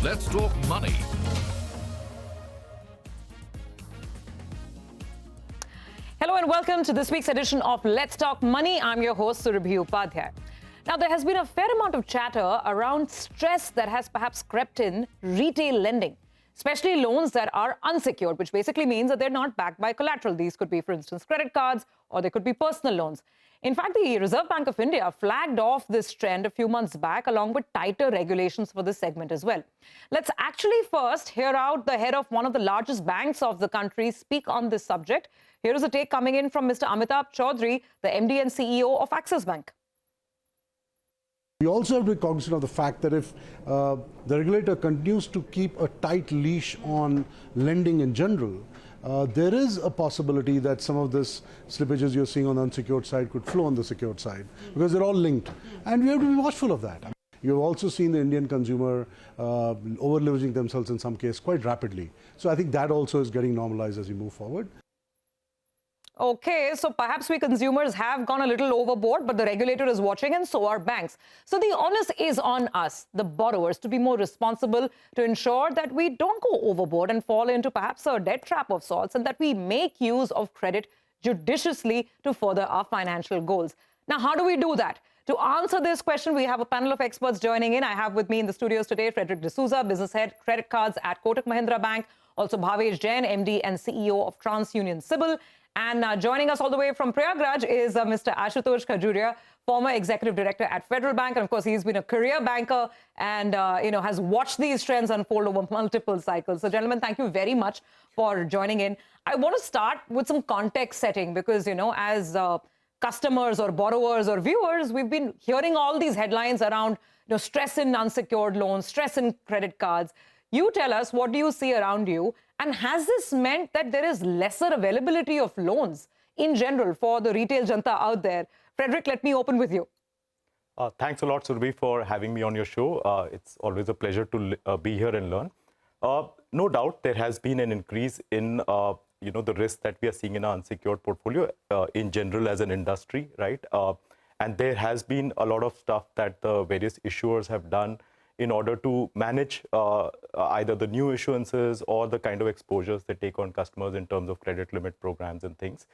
Let's talk money. Hello and welcome to this week's edition of Let's Talk Money. I'm your host, Surabhi Upadhay. Now, there has been a fair amount of chatter around stress that has perhaps crept in retail lending, especially loans that are unsecured, which basically means that they're not backed by collateral. These could be, for instance, credit cards, or they could be personal loans. In fact, the Reserve Bank of India flagged off this trend a few months back, along with tighter regulations for this segment as well. Let's actually first hear out the head of one of the largest banks of the country speak on this subject. Here is a take coming in from Mr. Amitabh Chaudhry, the MD and CEO of Axis Bank. We also have to be cognizant of the fact that if the regulator continues to keep a tight leash on lending in general, there is a possibility that some of this slippages you're seeing on the unsecured side could flow on the secured side, because they're all linked. And we have to be watchful of that. You've also seen the Indian consumer over-leveraging themselves in some case quite rapidly. So I think that also is getting normalized as we move forward. Okay, so perhaps we consumers have gone a little overboard, but the regulator is watching and so are banks. So the onus is on us, the borrowers, to be more responsible, to ensure that we don't go overboard and fall into perhaps a debt trap of sorts, and that we make use of credit judiciously to further our financial goals. Now, how do we do that? To answer this question, we have a panel of experts joining in. I have with me in the studios today Frederick Dsouza, business head, credit cards at Kotak Mahindra Bank. Also Bhavesh Jain, MD and CEO of TransUnion CIBIL. And joining us all the way from Prayagraj is Mr. Ashutosh Khajuria, former executive director at Federal Bank. And of course, he's been a career banker and, has watched these trends unfold over multiple cycles. So, gentlemen, thank you very much for joining in. I want to start with some context setting because, as customers or borrowers or viewers, we've been hearing all these headlines around, stress in unsecured loans, stress in credit cards. You tell us, what do you see around you? And has this meant that there is lesser availability of loans in general for the retail janta out there? Frederick, let me open with you. Thanks a lot, Surabhi, for having me on your show. It's always a pleasure to be here and learn. No doubt, there has been an increase in the risk that we are seeing in our unsecured portfolio in general as an industry, right? And there has been a lot of stuff that the various issuers have done in order to manage either the new issuances or the kind of exposures they take on customers in terms of credit limit programs and things.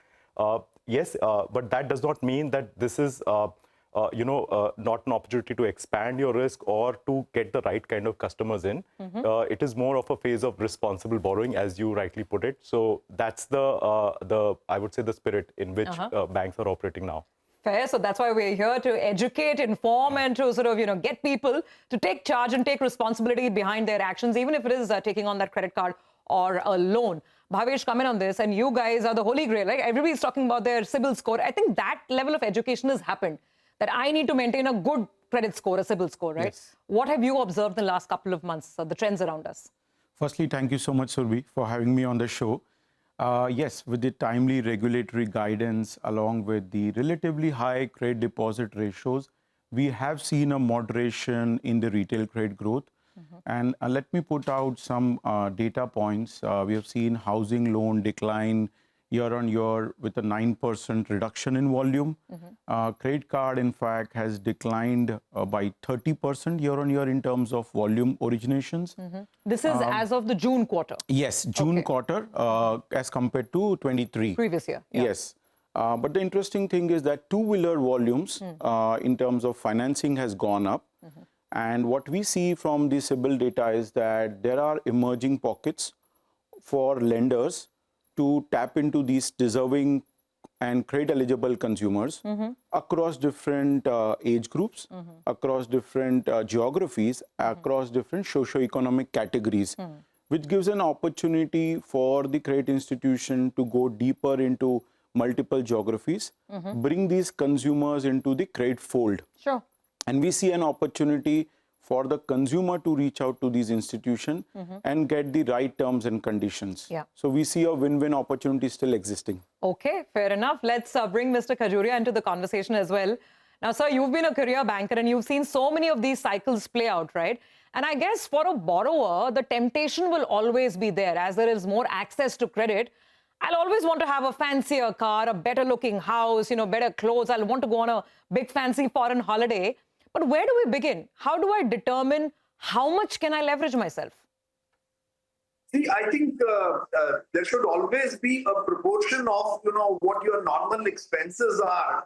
Yes, but that does not mean that this is, not an opportunity to expand your risk or to get the right kind of customers in. It is more of a phase of responsible borrowing, as you rightly put it. So that's I would say, the spirit in which banks are operating now. Fair. So that's why we're here to educate, inform, and to sort of, get people to take charge and take responsibility behind their actions, even if it is taking on that credit card or a loan. Bhavesh, come in on this, and you guys are the holy grail, right? Everybody's talking about their CIBIL score. I think that level of education has happened, that I need to maintain a good credit score, a CIBIL score, right? Yes. What have you observed in the last couple of months, the trends around us? Firstly, thank you so much, Surabhi, for having me on the show. Yes, with the timely regulatory guidance, along with the relatively high credit deposit ratios, we have seen a moderation in the retail credit growth. And let me put out some data points. We have seen housing loan decline year on year with a 9% reduction in volume. Credit card, in fact, has declined by 30% year on year in terms of volume originations. This is as of the June quarter. Yes, June quarter as compared to 23. Previous year. Yeah. Yes. But the interesting thing is that two-wheeler volumes in terms of financing has gone up. And what we see from the CIBIL data is that there are emerging pockets for lenders to tap into these deserving and credit-eligible consumers across different age groups, across different geographies, across different socio-economic categories, which gives an opportunity for the credit institution to go deeper into multiple geographies, bring these consumers into the credit fold. Sure. And we see an opportunity for the consumer to reach out to these institutions and get the right terms and conditions. Yeah. So we see a win-win opportunity still existing. Okay, fair enough. Let's bring Mr. Khajuria into the conversation as well. Now, sir, you've been a career banker and you've seen so many of these cycles play out, right? And I guess for a borrower, the temptation will always be there. As there is more access to credit, I'll always want to have a fancier car, a better looking house, better clothes. I'll want to go on a big fancy foreign holiday. But where do we begin? How do I determine how much can I leverage myself? See, I think there should always be a proportion of, what your normal expenses are,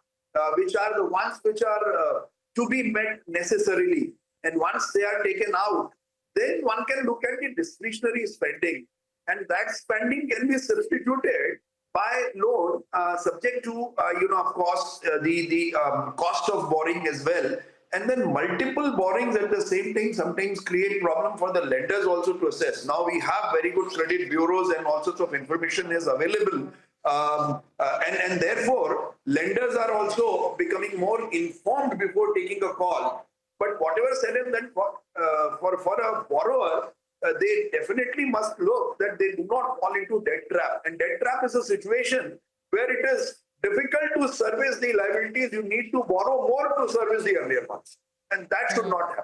which are the ones which are to be met necessarily. And once they are taken out, then one can look at the discretionary spending. And that spending can be substituted by loan, subject to, of course, the cost of borrowing as well. And then multiple borrowings at the same time sometimes create problem for the lenders also to assess. Now we have very good credit bureaus and all sorts of information is available. And therefore, lenders are also becoming more informed before taking a call. But whatever said and done, for a borrower, they definitely must look that they do not fall into debt trap. And debt trap is a situation where it is difficult to service the liabilities. You need to borrow more to service the earlier ones. And that should not happen.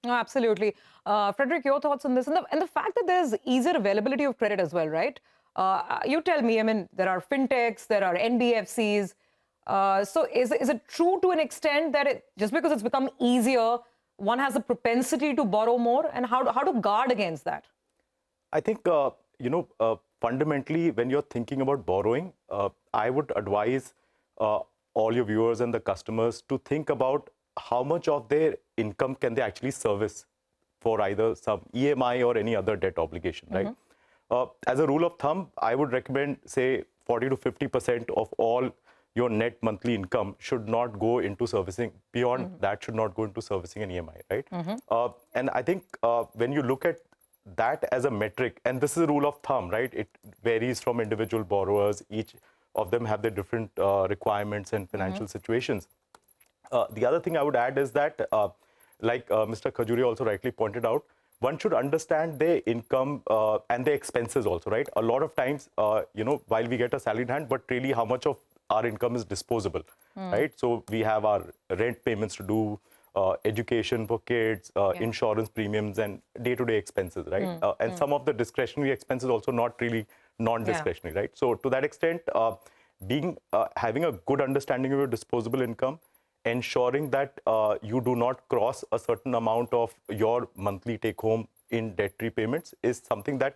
No, absolutely. Frederick, your thoughts on this? And the fact that there's easier availability of credit as well, right? You tell me, I mean, there are fintechs, there are NBFCs. So is it true to an extent that just because it's become easier, one has a propensity to borrow more? And how to guard against that? I think, fundamentally, when you're thinking about borrowing, I would advise all your viewers and the customers to think about how much of their income can they actually service for either some EMI or any other debt obligation, right? As a rule of thumb, I would recommend, say, 40 to 50% of all your net monthly income should not go into servicing. Beyond that should not go into servicing an EMI, right? And I think when you look at that as a metric, and this is a rule of thumb, right? It varies from individual borrowers. Each of them have their different requirements and financial situations. The other thing I would add is that, like Mr. Khajuria also rightly pointed out, one should understand their income and their expenses also, right? A lot of times, while we get a salary in hand, but really how much of our income is disposable, right? So we have our rent payments to do, education for kids, insurance premiums, and day-to-day expenses, right? And some of the discretionary expenses also not really non-discretionary, right? So to that extent, having a good understanding of your disposable income, ensuring that you do not cross a certain amount of your monthly take-home in debt repayments is something that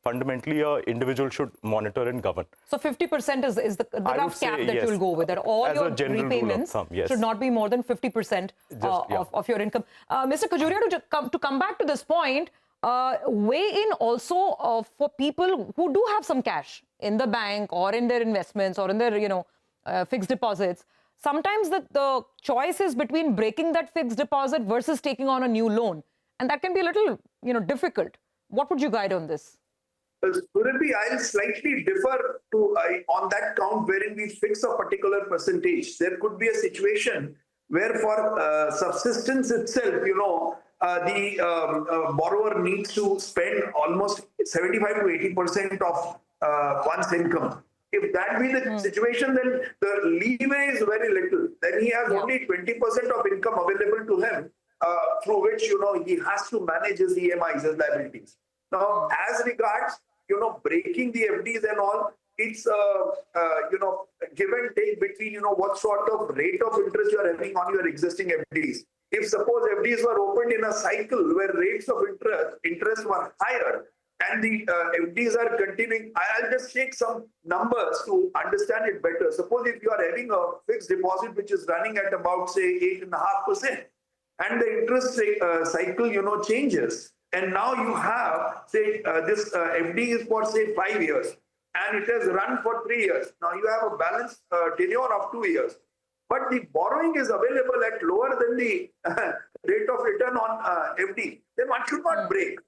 fundamentally an individual should monitor and govern. So 50% is the rough cap that you'll go with, that all As your a general repayments rule of thumb, yes. should not be more than 50% of your income. Mr. Khajuria, to come back to this point, weigh in also for people who do have some cash in the bank or in their investments or in their fixed deposits. Sometimes the choice is between breaking that fixed deposit versus taking on a new loan. And that can be a little difficult. What would you guide on this? Surabhi, I'll slightly differ on that count wherein we fix a particular percentage. There could be a situation where for subsistence itself, the borrower needs to spend almost 75 to 80% of one's income. If that be the situation, then the leeway is very little. Then he has only 20% of income available to him, through which, he has to manage his EMIs, his liabilities. Now, as regards, breaking the FDs and all, it's give and take between, what sort of rate of interest you are having on your existing FDs. If suppose FDs were opened in a cycle where rates of interest were higher and the FDs are continuing, I'll just take some numbers to understand it better. Suppose if you are having a fixed deposit which is running at about, say, 8.5%, and the interest cycle, changes. And now you have, say, this FD is for, say, 5 years, and it has run for 3 years. Now you have a balance tenure of 2 years. But the borrowing is available at lower than the rate of return on FD. Then one should not break,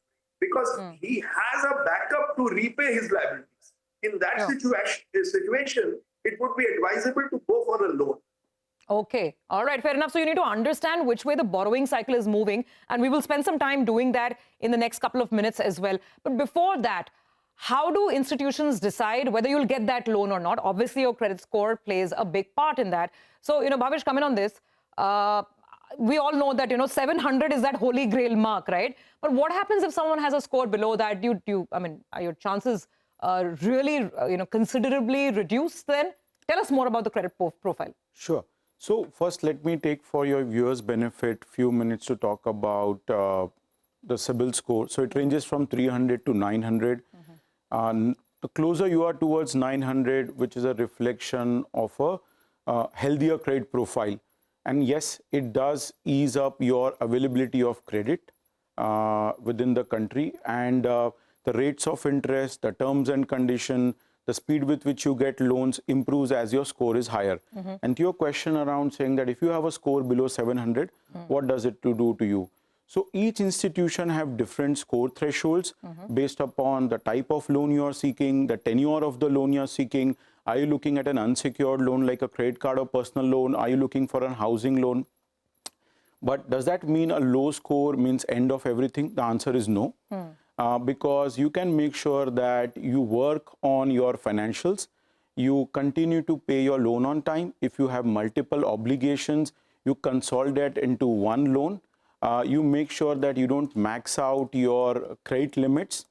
because he has a backup to repay his liabilities. In that situation, it would be advisable to go for a loan. Okay. All right. Fair enough. So you need to understand which way the borrowing cycle is moving. And we will spend some time doing that in the next couple of minutes as well. But before that, how do institutions decide whether you'll get that loan or not? Obviously, your credit score plays a big part in that. So, Bhavesh, come in on this. We all know that, 700 is that holy grail mark, right? But what happens if someone has a score below that? Are your chances really, considerably reduced then? Tell us more about the credit profile. Sure. So first, let me take, for your viewers' benefit, few minutes to talk about the CIBIL score. So it ranges from 300 to 900. The closer you are towards 900, which is a reflection of a healthier credit profile. And yes, it does ease up your availability of credit within the country, and the rates of interest, the terms and condition, the speed with which you get loans improves as your score is higher. And to your question around saying that if you have a score below 700, what does it do to you? So each institution have different score thresholds based upon the type of loan you are seeking, the tenure of the loan you are seeking. Are you looking at an unsecured loan like a credit card or personal loan? Are you looking for a housing loan? But does that mean a low score means end of everything? The answer is no. Because you can make sure that you work on your financials, you continue to pay your loan on time. If you have multiple obligations, you consolidate into one loan. You make sure that you don't max out your credit limits.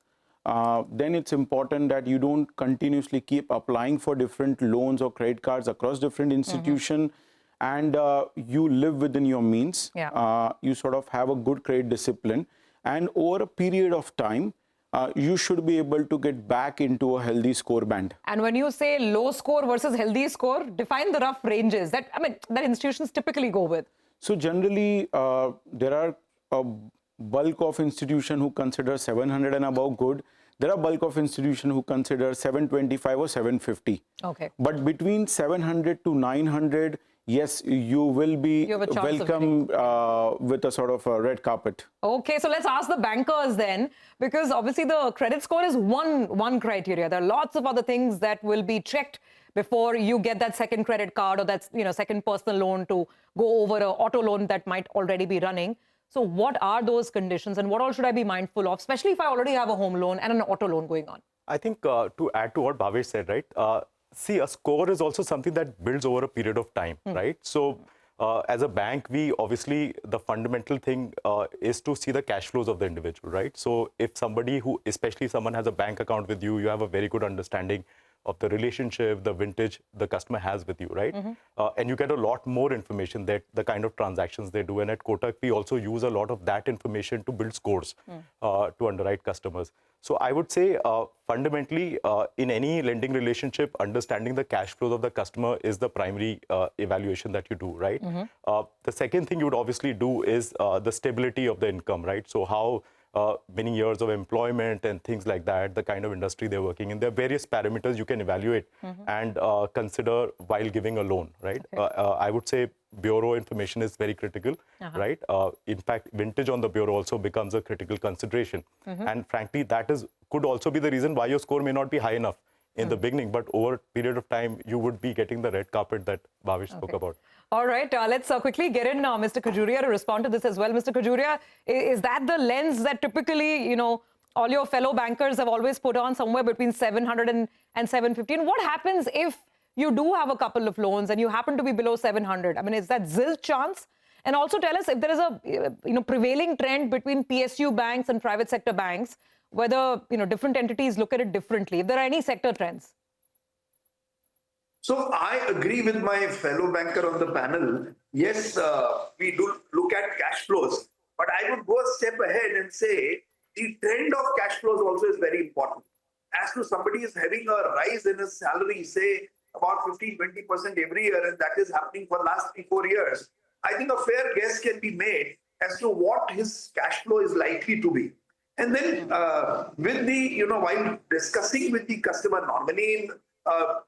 Then it's important that you don't continuously keep applying for different loans or credit cards across different institutions, and you live within your means. You sort of have a good credit discipline, and over a period of time, you should be able to get back into a healthy score band. And when you say low score versus healthy score, define the rough ranges that that institutions typically go with. So generally, there are a bulk of institutions who consider 700 and above good. There are bulk of institutions who consider 725 or 750. Okay. But between 700 to 900, yes, you will be welcome with a sort of a red carpet. Okay, so let's ask the bankers then, because obviously the credit score is one criteria. There are lots of other things that will be checked before you get that second credit card or that second personal loan to go over an auto loan that might already be running. So what are those conditions and what all should I be mindful of, especially if I already have a home loan and an auto loan going on? I think to add to what Bhavesh said, right? See, a score is also something that builds over a period of time, right? So as a bank, we obviously, the fundamental thing is to see the cash flows of the individual, right? So if somebody especially someone has a bank account with you, you have a very good understanding of the relationship, the vintage the customer has with you, right? And you get a lot more information that the kind of transactions they do. And at Kotak, we also use a lot of that information to build scores to underwrite customers. So I would say fundamentally in any lending relationship, understanding the cash flows of the customer is the primary evaluation that you do, right? The second thing you would obviously do is the stability of the income, right? So how many years of employment and things like that, the kind of industry they're working in. There are various parameters you can evaluate and consider while giving a loan, right? Okay. I would say bureau information is very critical, right? In fact, vintage on the bureau also becomes a critical consideration. And frankly, that could also be the reason why your score may not be high enough in the beginning, but over a period of time, you would be getting the red carpet that Bhavesh spoke about. All right, let's quickly get in Mr. Khajuria to respond to this as well. Mr. Khajuria, is that the lens that typically, all your fellow bankers have always put on, somewhere between 700 and 750? And what happens if you do have a couple of loans and you happen to be below 700? I mean, is that zilch chance? And also tell us if there is a prevailing trend between PSU banks and private sector banks, whether different entities look at it differently, if there are any sector trends. So I agree with my fellow banker on the panel. Yes, we do look at cash flows, but I would go a step ahead and say the trend of cash flows also is very important. As to somebody is having a rise in his salary, say about 15-20% every year, and that is happening for the last 3-4 years, I think a fair guess can be made as to what his cash flow is likely to be. And then with the, while discussing with the customer, normally in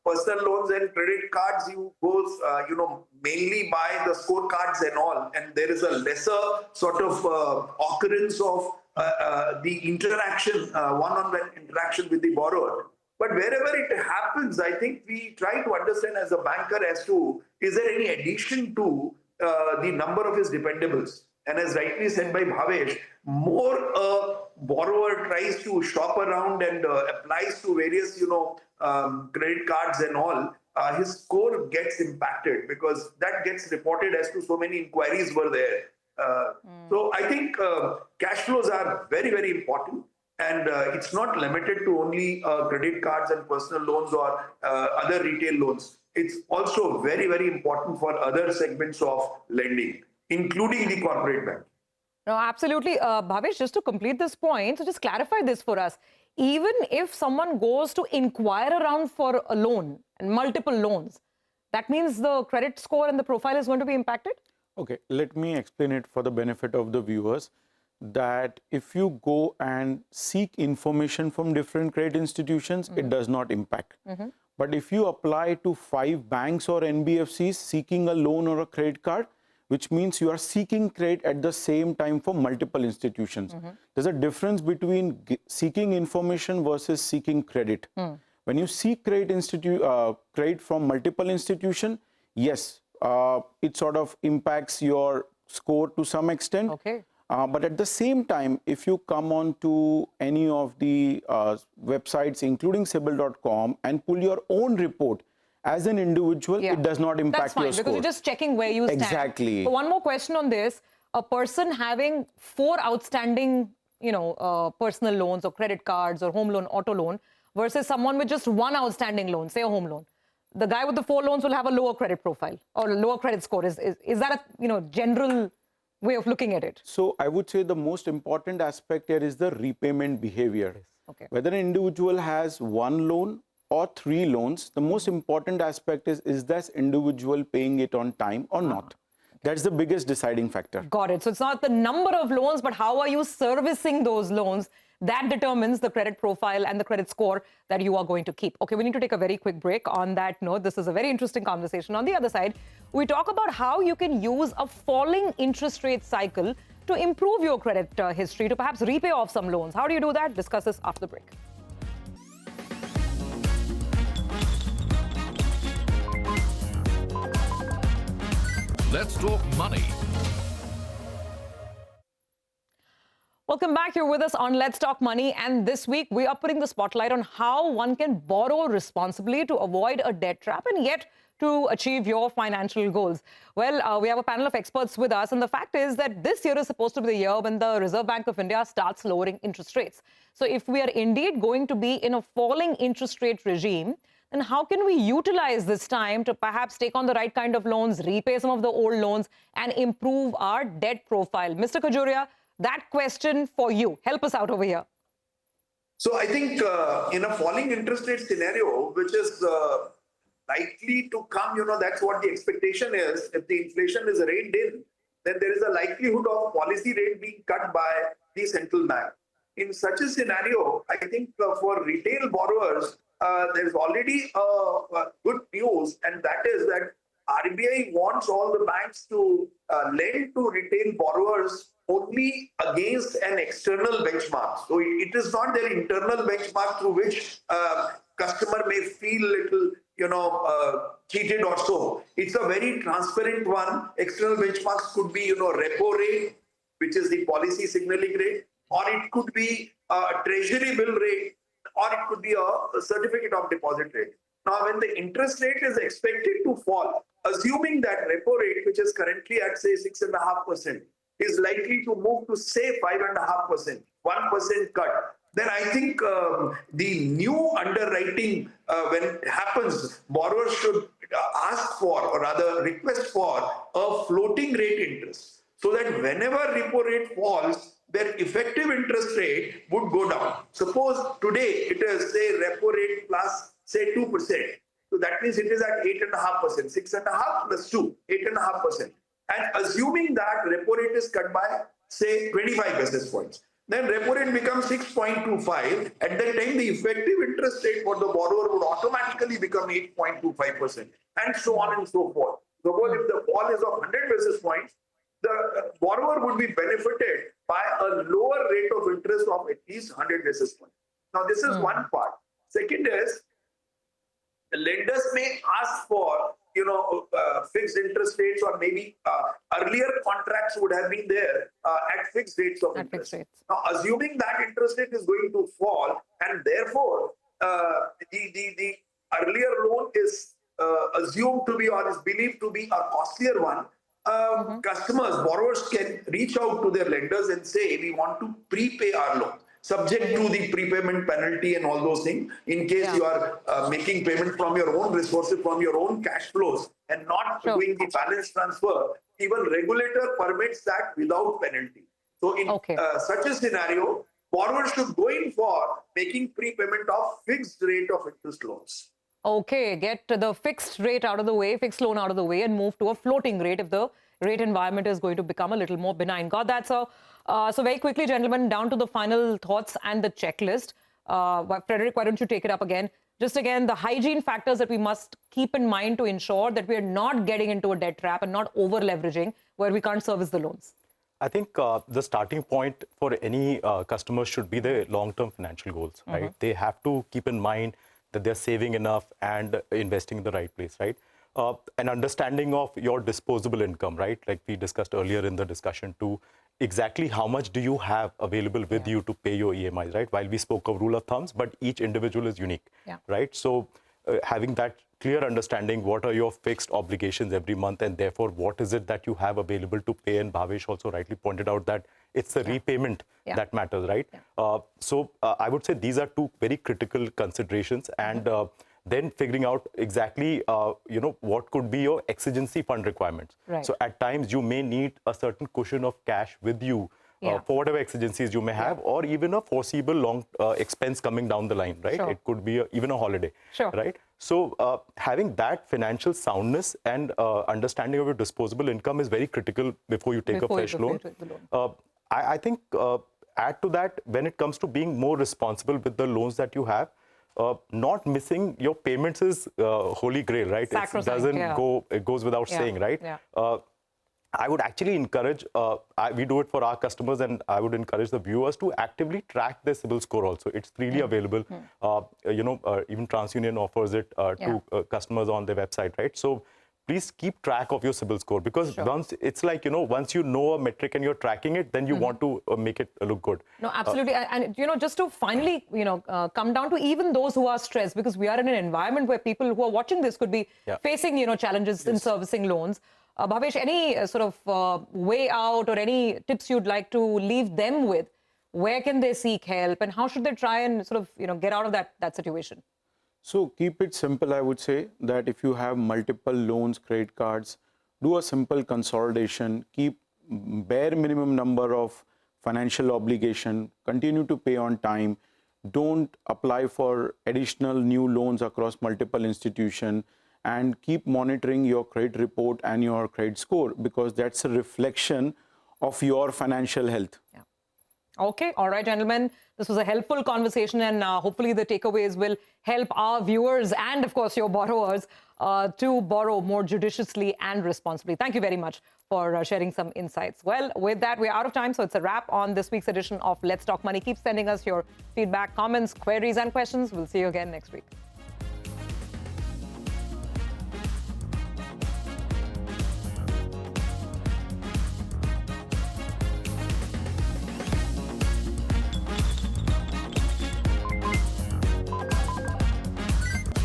personal loans and credit cards, you go, mainly buy the scorecards and all, and there is a lesser sort of occurrence of the interaction, one-on-one interaction with the borrower. But wherever it happens, I think we try to understand as a banker as to, is there any addition to the number of his dependables? And as rightly said by Bhavesh, more a borrower tries to shop around and applies to various, credit cards and all, his score gets impacted because that gets reported as to so many inquiries were there. So I think cash flows are very, very important. And it's not limited to only credit cards and personal loans or other retail loans. It's also very, very important for other segments of lending, including the corporate bank. No, absolutely. Bhavesh, just to complete this point, so just clarify this for us. Even if someone goes to inquire around for a loan and multiple loans, that means the credit score and the profile is going to be impacted? Okay, let me explain it for the benefit of the viewers, that if you go and seek information from different credit institutions, it does not impact. But if you apply to 5 banks or NBFCs seeking a loan or a credit card, which means you are seeking credit at the same time for multiple institutions. There's a difference between seeking information versus seeking credit. When you seek credit from multiple institutions, yes, it sort of impacts your score to some extent. Okay. But at the same time, if you come on to any of the websites, including CIBIL.com, and pull your own report, as an individual, it does not impact your score. Because you're just checking where you stand. Exactly. But one more question on this. A person having 4 outstanding, personal loans or credit cards or home loan, auto loan, versus someone with just 1 outstanding loan, say a home loan. The guy with the 4 loans will have a lower credit profile or a lower credit score. Is that a general way of looking at it? So I would say the most important aspect here is the repayment behavior. Okay. Whether an individual has 1 loan or 3 loans, the most important aspect is this individual paying it on time or not? That's the biggest deciding factor. Got it. So it's not the number of loans, but how are you servicing those loans? That determines the credit profile and the credit score that you are going to keep. Okay, we need to take a very quick break. On that note, this is a very interesting conversation. On the other side, we talk about how you can use a falling interest rate cycle to improve your credit history, to perhaps repay off some loans. How do you do that? Discuss this after the break. Let's talk money. Welcome back. You're with us on Let's Talk Money. And this week, we are putting the spotlight on how one can borrow responsibly to avoid a debt trap and yet to achieve your financial goals. Well, we have a panel of experts with us. And the fact is that this year is supposed to be the year when the Reserve Bank of India starts lowering interest rates. So if we are indeed going to be in a falling interest rate regime, then how can we utilize this time to perhaps take on the right kind of loans, repay some of the old loans, and improve our debt profile? Mr. Khajuria, that question for you. Help us out over here. So I think in a falling interest rate scenario, which is likely to come, that's what the expectation is. If the inflation is reined in, then there is a likelihood of policy rate being cut by the central bank. In such a scenario, I think for retail borrowers, there's already good news, and that is that RBI wants all the banks to lend to retail borrowers only against an external benchmark. So it is not their internal benchmark through which customer may feel little, cheated or so. It's a very transparent one. External benchmarks could be, repo rate, which is the policy signaling rate, or it could be a treasury bill rate, or it could be a certificate of deposit rate. Now, when the interest rate is expected to fall, assuming that repo rate, which is currently at, say, 6.5%, is likely to move to, say, 5.5%, 1% cut, then I think the new underwriting, when it happens, borrowers should ask for, or rather request for, a floating rate interest, so that whenever repo rate falls, their effective interest rate would go down. Suppose today it is, say, repo rate plus, say, 2%. So that means it is at 8.5%, 6.5 plus 2, 8.5%. And assuming that repo rate is cut by, say, 25 basis points, then repo rate becomes 6.25. At that time, the effective interest rate for the borrower would automatically become 8.25%, and so on and so forth. Suppose if the fall is of 100 basis points, the borrower would be benefited by a lower rate of interest of at least 100 basis points. Now, this is one part. Second is, the lenders may ask for, fixed interest rates, or maybe earlier contracts would have been there at fixed rates of interest. Now, assuming that interest rate is going to fall, and therefore the earlier loan is assumed to be, or is believed to be, a costlier one, borrowers can reach out to their lenders and say, we want to prepay our loan, subject to the prepayment penalty and all those things, in case you are making payment from your own resources, from your own cash flows, and not doing the balance transfer. Even regulator permits that without penalty. So in such a scenario, borrowers should go in for making prepayment of fixed rate of interest loans. Okay, get the fixed rate out of the way, fixed loan out of the way, and move to a floating rate if the rate environment is going to become a little more benign. Got that, sir? So very quickly, gentlemen, down to the final thoughts and the checklist. Frederick, why don't you take it up again? Just again, the hygiene factors that we must keep in mind to ensure that we are not getting into a debt trap and not over-leveraging where we can't service the loans. I think the starting point for any customer should be their long-term financial goals, right? They have to keep in mind that they're saving enough and investing in the right place, right? An understanding of your disposable income, right? Like we discussed earlier in the discussion too, exactly how much do you have available with you to pay your EMIs, right? While we spoke of rule of thumbs, but each individual is unique, right? So having that clear understanding, what are your fixed obligations every month, and therefore what is it that you have available to pay? And Bhavesh also rightly pointed out that it's the repayment that matters, right? So I would say these are two very critical considerations, and then figuring out exactly, what could be your exigency fund requirements. Right. So at times you may need a certain cushion of cash with you for whatever exigencies you may have, or even a foreseeable long expense coming down the line, right? It could be even a holiday, right? So having that financial soundness and understanding of your disposable income is very critical before you take a fresh loan. I think add to that, when it comes to being more responsible with the loans that you have, not missing your payments is holy grail, right? It doesn't go, it goes without saying, right? I would actually encourage, we do it for our customers, and I would encourage the viewers to actively track their CIBIL score also. It's freely available. Even TransUnion offers it to customers on their website, right? So please keep track of your CIBIL score, because once it's like, once you know a metric and you're tracking it, then you want to make it look good. No, absolutely. And, just to finally, come down to even those who are stressed, because we are in an environment where people who are watching this could be facing, challenges in servicing loans. Bhavesh, any sort of way out or any tips you'd like to leave them with? Where can they seek help, and how should they try and sort of, get out of that situation? So keep it simple, I would say, that if you have multiple loans, credit cards, do a simple consolidation, keep bare minimum number of financial obligation, continue to pay on time, don't apply for additional new loans across multiple institutions, and keep monitoring your credit report and your credit score, because that's a reflection of your financial health. Okay. All right, gentlemen. This was a helpful conversation, and hopefully the takeaways will help our viewers and, of course, your borrowers to borrow more judiciously and responsibly. Thank you very much for sharing some insights. Well, with that, we're out of time, so it's a wrap on this week's edition of Let's Talk Money. Keep sending us your feedback, comments, queries, and questions. We'll see you again next week.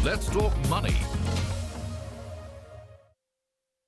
Let's Talk Money